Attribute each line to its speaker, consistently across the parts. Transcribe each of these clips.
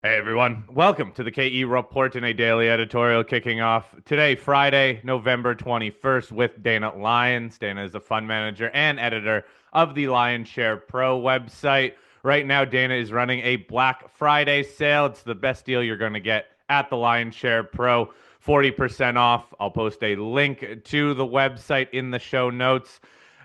Speaker 1: Hey everyone, welcome to the KE Report Daily Editorial kicking off today, Friday, November 21st, with Dana Lyons. Dana is the fund manager and editor of the Lion Share Pro website. Right now, Dana is running a Black Friday sale. It's the best deal you're going to get at the Lion Share Pro, 40% off. I'll post a link to the website in the show notes.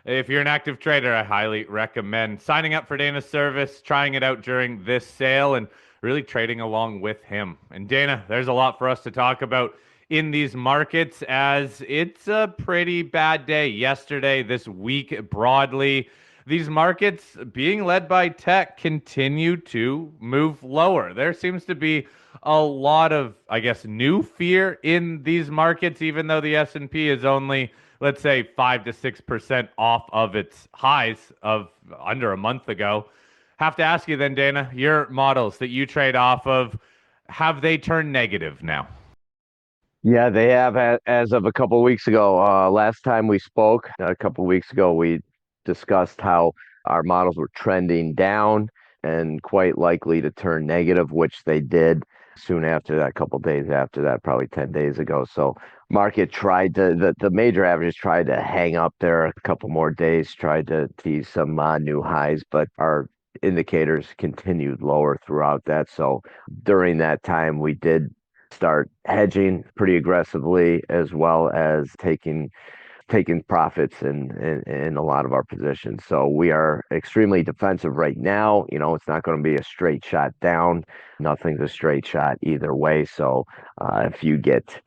Speaker 1: If you're an active trader, I highly recommend signing up for Dana's service, trying it out during this sale, and really trading along with him. And Dana, there's a lot for us to talk about in these markets as it's a pretty bad day yesterday, this week broadly. These markets being led by tech continue to move lower. There seems to be a lot of, I guess, new fear in these markets, even though the S&P is only, let's say, 5 to 6% off of its highs of under a month ago. Have to ask you then, Dana, your models that you trade off of, have they turned negative now?
Speaker 2: Yeah, they have as of a couple of weeks ago. Last time we spoke, a couple of weeks ago, we discussed how our models were trending down and quite likely to turn negative, which they did soon after that, a couple of days after that, probably 10 days ago. So market tried to, the major averages tried to hang up there a couple more days, tried to tease some new highs, but our indicators continued lower throughout that. So during that time, we did start hedging pretty aggressively as well as taking profits in a lot of our positions. So we are extremely defensive right now. It's not going to be a straight shot down. Nothing's a straight shot either way. So if you get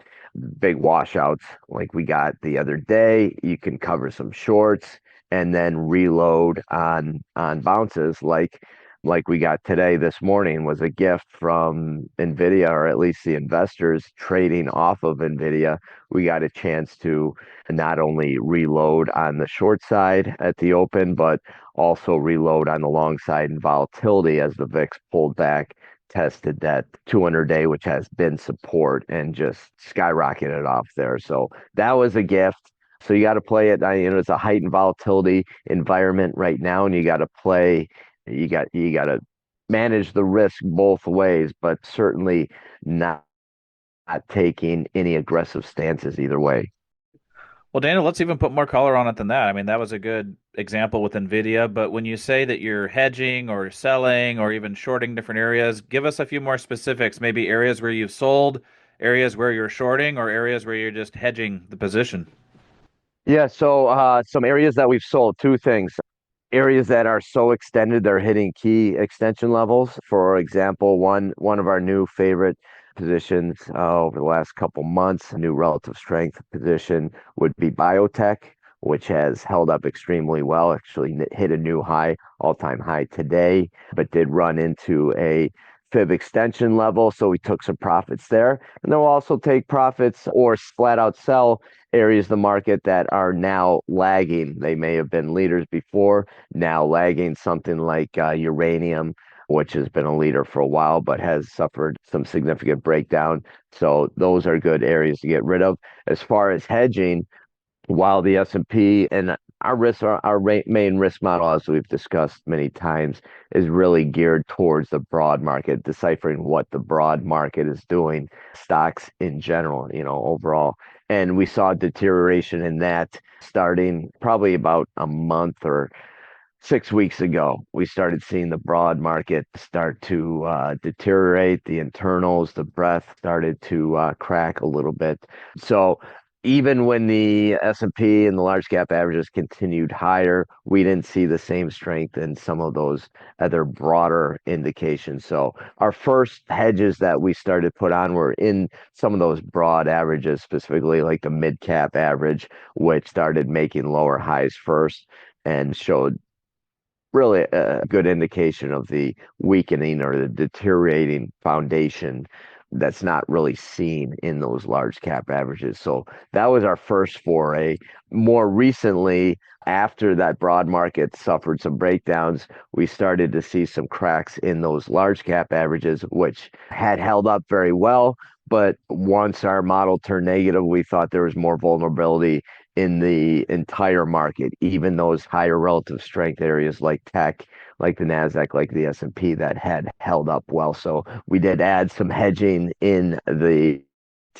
Speaker 2: big washouts like we got the other day, you can cover some shorts and then reload on bounces like we got today. This morning was a gift from Nvidia, or at least the investors trading off of Nvidia. We got a chance to not only reload on the short side at the open, but also reload on the long side in volatility as the VIX pulled back, tested that 200-day, which has been support, and just skyrocketed off there. So that was a gift. So you got to play it. It's a heightened volatility environment right now, and you got to manage the risk both ways, but certainly not taking any aggressive stances either way.
Speaker 3: Well, Daniel, let's even put more color on it than that. I mean, that was a good example with Nvidia, but when you say that you're hedging or selling or even shorting different areas, give us a few more specifics, maybe areas where you've sold, areas where you're shorting, or areas where you're just hedging the position.
Speaker 2: Yeah, so some areas that we've sold, two things. Areas that are so extended they're hitting key extension levels. For example, one of our new favorite positions over the last couple months, a new relative strength position would be Biotech, which has held up extremely well. Actually hit a new high, all-time high today, but did run into a fib extension level. So we took some profits there. And then we'll also take profits or flat out sell areas of the market that are now lagging. They may have been leaders before, now lagging, something like uranium, which has been a leader for a while, but has suffered some significant breakdown. So those are good areas to get rid of. As far as hedging, while the S&P and our main risk model, as we've discussed many times, is really geared towards the broad market, deciphering what the broad market is doing, stocks in general, overall. And we saw deterioration in that starting probably about a month or 6 weeks ago. We started seeing the broad market start to deteriorate. The internals, the breadth started to crack a little bit. So even when the S&P and the large cap averages continued higher, we didn't see the same strength in some of those other broader indications. So our first hedges that we started to put on were in some of those broad averages, specifically like the mid cap average, which started making lower highs first and showed really a good indication of the weakening or the deteriorating foundation that's not really seen in those large cap averages. So that was our first foray. more recently, after that broad market suffered some breakdowns, we started to see some cracks in those large cap averages, which had held up very well. But once our model turned negative, we thought there was more vulnerability in the entire market, even those higher relative strength areas like tech, like the Nasdaq, like the S&P that had held up well. So we did add some hedging in the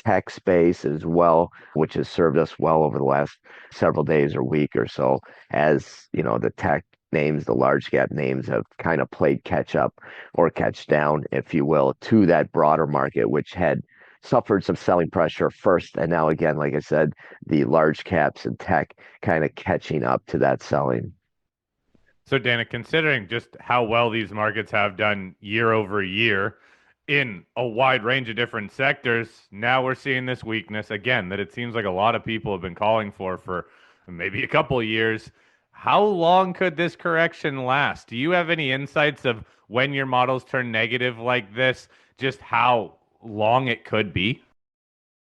Speaker 2: tech space as well, which has served us well over the last several days or week or so, as you know, the tech names, the large cap names have kind of played catch up or catch down, if you will, to that broader market, which had suffered some selling pressure first. And now, again, like I said, the large caps and tech kind of catching up to that selling.
Speaker 1: So, Dana, considering just how well these markets have done year over year in a wide range of different sectors, now we're seeing this weakness again that it seems like a lot of people have been calling for maybe a couple of years. How long could this correction last? Do you have any insights of when your models turn negative like this, just how long it could be?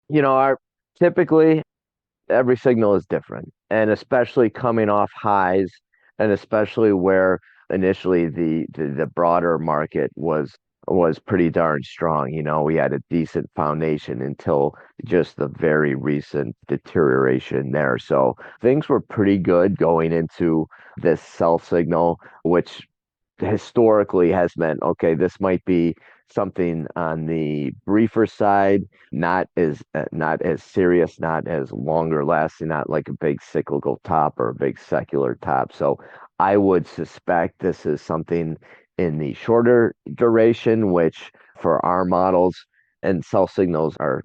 Speaker 2: You know, our typically every signal is different, and especially coming off highs, and especially where initially the broader market was pretty darn strong. You know, we had a decent foundation until just the very recent deterioration there. So things were pretty good going into this sell signal, which historically has meant, okay, this might be something on the briefer side, not as serious, not as longer lasting, not like a big cyclical top or a big secular top. So I would suspect this is something in the shorter duration, which for our models and sell signals are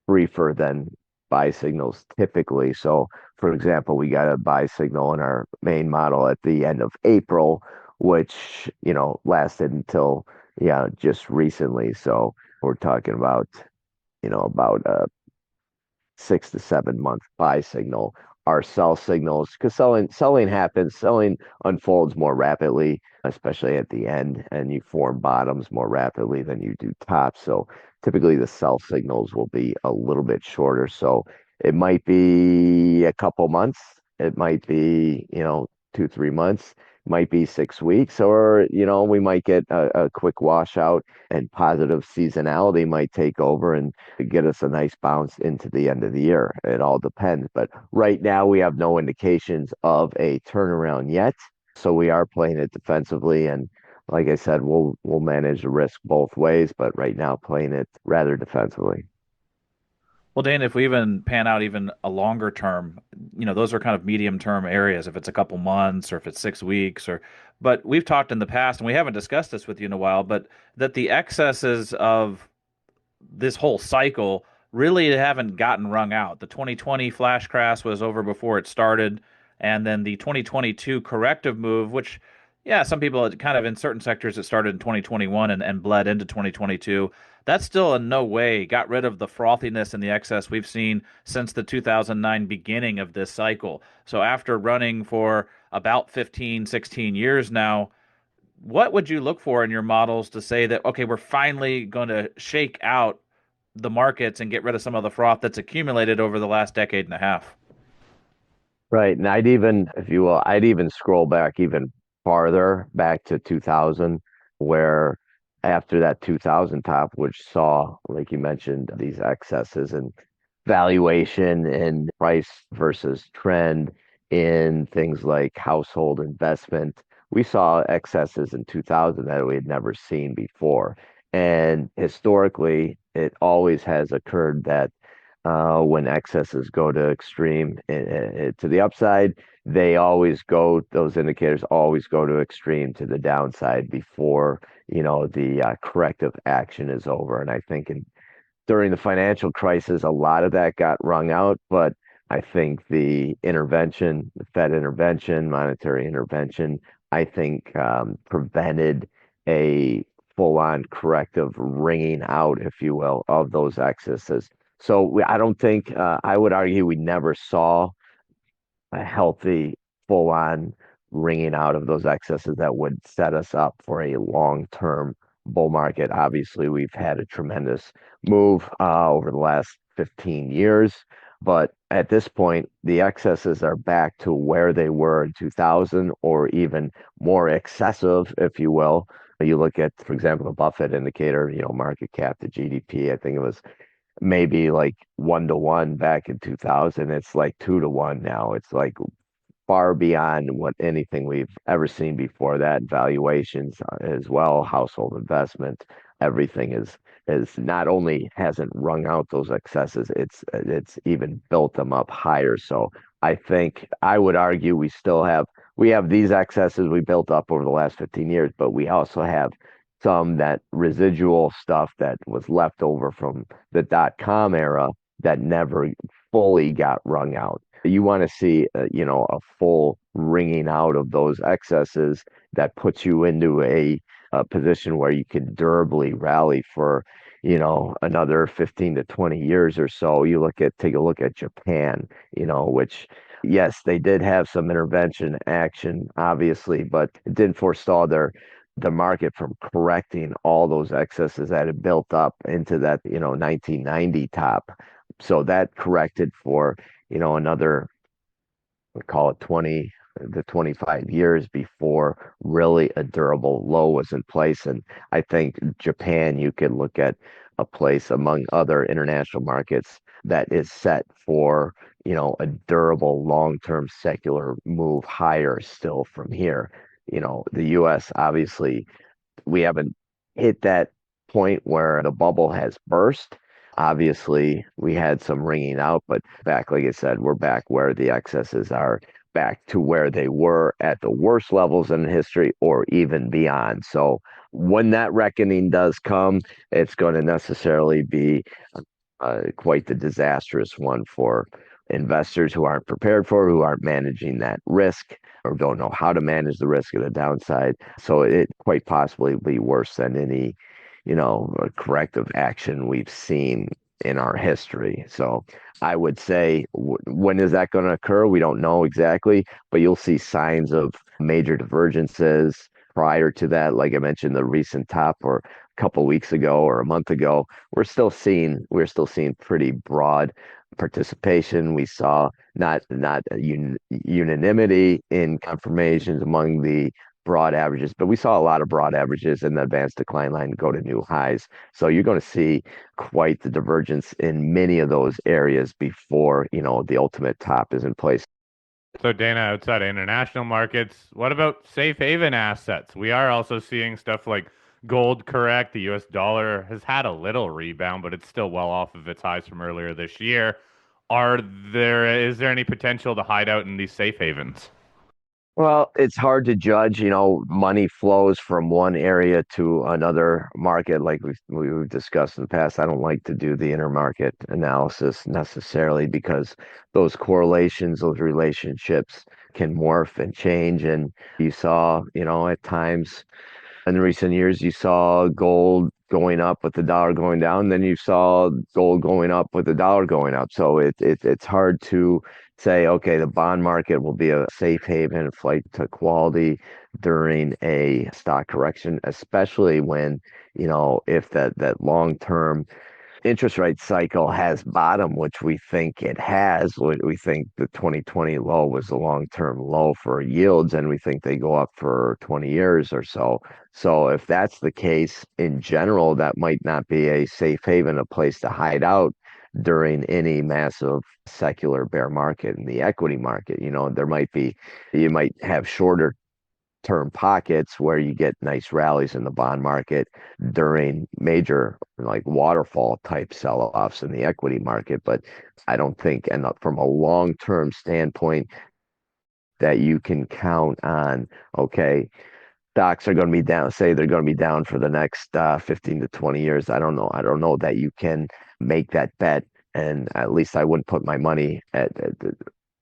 Speaker 2: briefer than buy signals typically. So, for example, we got a buy signal in our main model at the end of April, which, you know, lasted until, yeah, just recently. So we're talking about, you know, about a 6 to 7 month buy signal. Our sell signals, because selling happens, selling unfolds more rapidly, especially at the end, and you form bottoms more rapidly than you do tops. So typically the sell signals will be a little bit shorter. So it might be a couple months, it might be, you know, 2, 3 months, might be 6 weeks, or, you know, we might get a quick washout and positive seasonality might take over and get us a nice bounce into the end of the year. It all depends. But right now, we have no indications of a turnaround yet. So we are playing it defensively. And like I said, we'll manage the risk both ways, but right now, playing it rather defensively.
Speaker 3: Well, Dan, if we even pan out even a longer term, those are kind of medium term areas. If it's a couple months or if it's 6 weeks but we've talked in the past, and we haven't discussed this with you in a while, but that the excesses of this whole cycle really haven't gotten wrung out. The 2020 flash crash was over before it started, and then the 2022 corrective move, which, yeah, some people kind of in certain sectors it started in 2021 and bled into 2022. That still in no way got rid of the frothiness and the excess we've seen since the 2009 beginning of this cycle. So after running for about 15, 16 years now, what would you look for in your models to say that, okay, we're finally going to shake out the markets and get rid of some of the froth that's accumulated over the last decade and a half?
Speaker 2: Right. And I'd even, if you will, I'd even scroll back even farther back to 2000, where after that 2000 top, which saw, like you mentioned, these excesses and valuation and price versus trend in things like household investment, we saw excesses in 2000 that we had never seen before. And historically, it always has occurred that when excesses go to extreme to the upside, those indicators always go to extreme to the downside before, the corrective action is over. And I think during the financial crisis, a lot of that got wrung out, but I think the Fed intervention, monetary intervention, I think prevented a full-on corrective wringing out, if you will, of those excesses. So I don't think, I would argue we never saw a healthy, full-on wringing out of those excesses that would set us up for a long-term bull market. Obviously, we've had a tremendous move over the last 15 years. But at this point, the excesses are back to where they were in 2000 or even more excessive, if you will. You look at, for example, the Buffett indicator, market cap to GDP. I think it was maybe like 1 to 1 back in 2000. It's like 2 to 1 now. It's like far beyond what anything we've ever seen before that. Valuations as well, household investment, everything is not only hasn't wrung out those excesses, it's even built them up higher. So I think I would argue we have these excesses we built up over the last 15 years, but we also have some that residual stuff that was left over from the dot-com era that never fully got wrung out. You want to see, a full wringing out of those excesses that puts you into a position where you can durably rally for, another 15 to 20 years or so. Take a look at Japan, which, yes, they did have some intervention action, obviously, but it didn't forestall the market from correcting all those excesses that had built up into that, 1990 top. So that corrected for, another, we call it 20 to 25 years before really a durable low was in place. And I think Japan, you could look at a place among other international markets that is set for, a durable long-term secular move higher still from here. The US, obviously, we haven't hit that point where the bubble has burst. Obviously, we had some ringing out, but back, like I said, we're back where the excesses are, back to where they were at the worst levels in history or even beyond. So when that reckoning does come, it's going to necessarily be quite the disastrous one for investors who aren't prepared for, who aren't managing that risk or don't know how to manage the risk of the downside. So it quite possibly will be worse than any, corrective action we've seen in our history. So I would say, when is that going to occur? We don't know exactly, but you'll see signs of major divergences prior to that. Like I mentioned, the recent top or a couple weeks ago or a month ago, we're still seeing pretty broad participation. We saw not unanimity in confirmations among the broad averages, but we saw a lot of broad averages in the advanced decline line go to new highs. So you're going to see quite the divergence in many of those areas before, the ultimate top is in place.
Speaker 1: So, Dana, outside of international markets, what about safe haven assets? We are also seeing stuff like gold correct. The US dollar has had a little rebound, but it's still well off of its highs from earlier this year. Is there any potential to hide out in these safe havens?
Speaker 2: Well, it's hard to judge. Money flows from one area to another market, like we've discussed in the past. I don't like to do the intermarket analysis necessarily because those correlations, those relationships can morph and change. And you saw, at times in recent years, you saw gold going up with the dollar going down, then you saw gold going up with the dollar going up. So it's hard to say, okay, the bond market will be a safe haven, flight to quality during a stock correction, especially when, if that long term interest rate cycle has bottom, which we think it has. We think the 2020 low was a long-term low for yields, and we think they go up for 20 years or so. So if that's the case, in general, that might not be a safe haven, a place to hide out during any massive secular bear market in the equity market. You might have shorter term pockets where you get nice rallies in the bond market during major like waterfall type sell-offs in the equity market. But I don't think, and from a long-term standpoint, that you can count on, okay, stocks are going to be down, say they're going to be down for the next 15 to 20 years. I don't know. I don't know that you can make that bet. And at least I wouldn't put my money at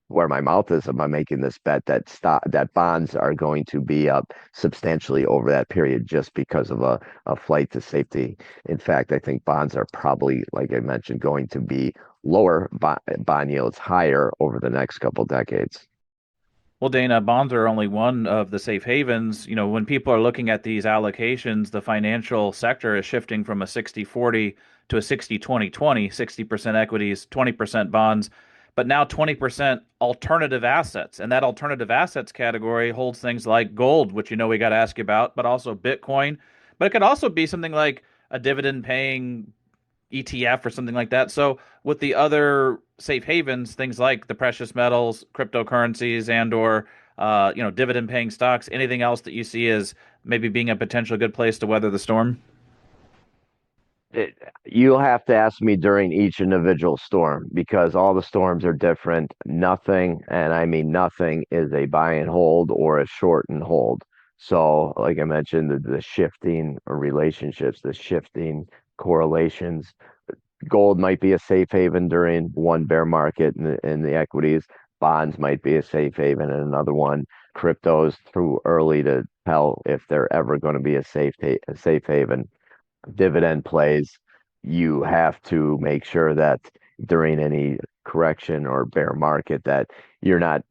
Speaker 2: where my mouth is if I'm making this bet that bonds are going to be up substantially over that period just because of a flight to safety. In fact, I think bonds are probably, like I mentioned, going to be lower, bond yields higher over the next couple decades.
Speaker 3: Well, Dana, bonds are only one of the safe havens. When people are looking at these allocations, the financial sector is shifting from a 60-40 to a 60-20-20, 60% equities, 20% bonds, but now 20% alternative assets. And that alternative assets category holds things like gold, which we got to ask you about, but also Bitcoin. But it could also be something like a dividend paying ETF or something like that. So with the other safe havens, things like the precious metals, cryptocurrencies, and or dividend paying stocks, anything else that you see as maybe being a potential good place to weather the storm?
Speaker 2: It, you'll have to ask me during each individual storm because all the storms are different. Nothing, and I mean nothing, is a buy and hold or a short and hold. So, like I mentioned, the shifting relationships, the shifting correlations. Gold might be a safe haven during one bear market in the equities. Bonds might be a safe haven in another one. Crypto's too early to tell if they're ever going to be a safe haven. Dividend plays, you have to make sure that during any correction or bear market that you're not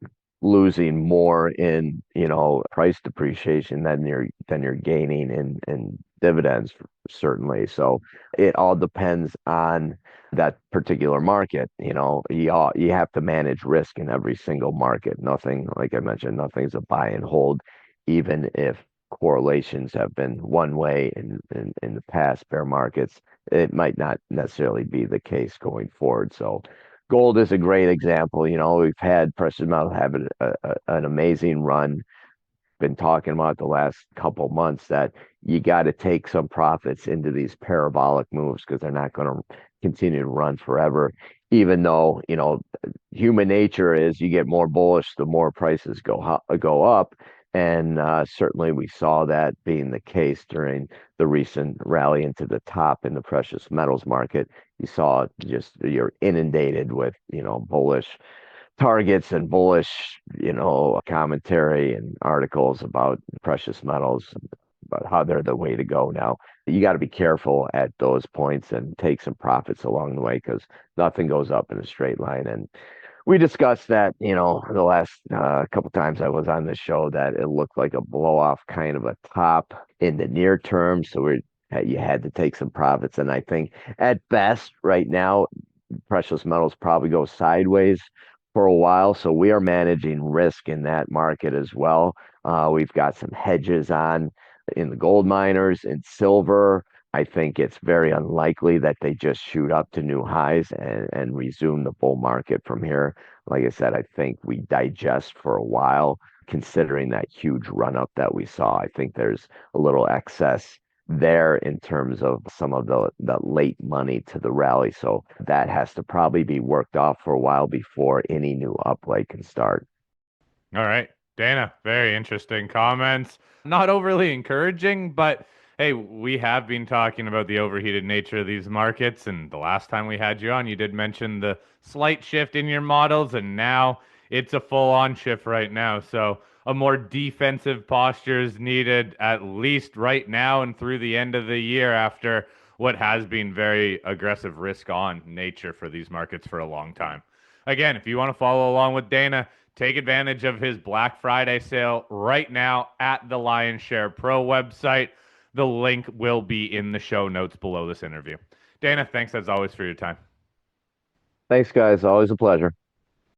Speaker 2: losing more in, price depreciation than you're gaining in dividends, certainly. So it all depends on that particular market. You have to manage risk in every single market. Nothing, like I mentioned, nothing's a buy and hold, even if correlations have been one way in the past bear markets. It might not necessarily be the case going forward. So gold is a great example. We've had precious metals have an amazing run. Been talking about the last couple months that you got to take some profits into these parabolic moves because they're not going to continue to run forever. Even though, human nature is you get more bullish, the more prices go up. And certainly we saw that being the case during the recent rally into the top in the precious metals market. You saw you're inundated with, bullish targets and bullish, commentary and articles about precious metals, about how they're the way to go now. You got to be careful at those points and take some profits along the way because nothing goes up in a straight line. And we discussed that, the last couple times I was on the show that it looked like a blow off kind of a top in the near term. So you had to take some profits. And I think at best right now, precious metals probably go sideways for a while. So we are managing risk in that market as well. We've got some hedges on in the gold miners and silver. I think it's very unlikely that they just shoot up to new highs and resume the bull market from here. Like I said, I think we digest for a while, considering that huge run up that we saw. I think there's a little excess there in terms of some of the late money to the rally. So that has to probably be worked off for a while before any new upplay can start.
Speaker 1: All right, Dana, very interesting comments. Not overly encouraging, but hey, we have been talking about the overheated nature of these markets, and the last time we had you on, you did mention the slight shift in your models, and now it's a full-on shift right now. So a more defensive posture is needed, at least right now and through the end of the year after what has been very aggressive risk on nature for these markets for a long time. Again, if you want to follow along with Dana, take advantage of his Black Friday sale right now at the Lyons Share Pro website. The link will be in the show notes below this interview. Dana, thanks as always for your time.
Speaker 2: Thanks, guys. Always a pleasure.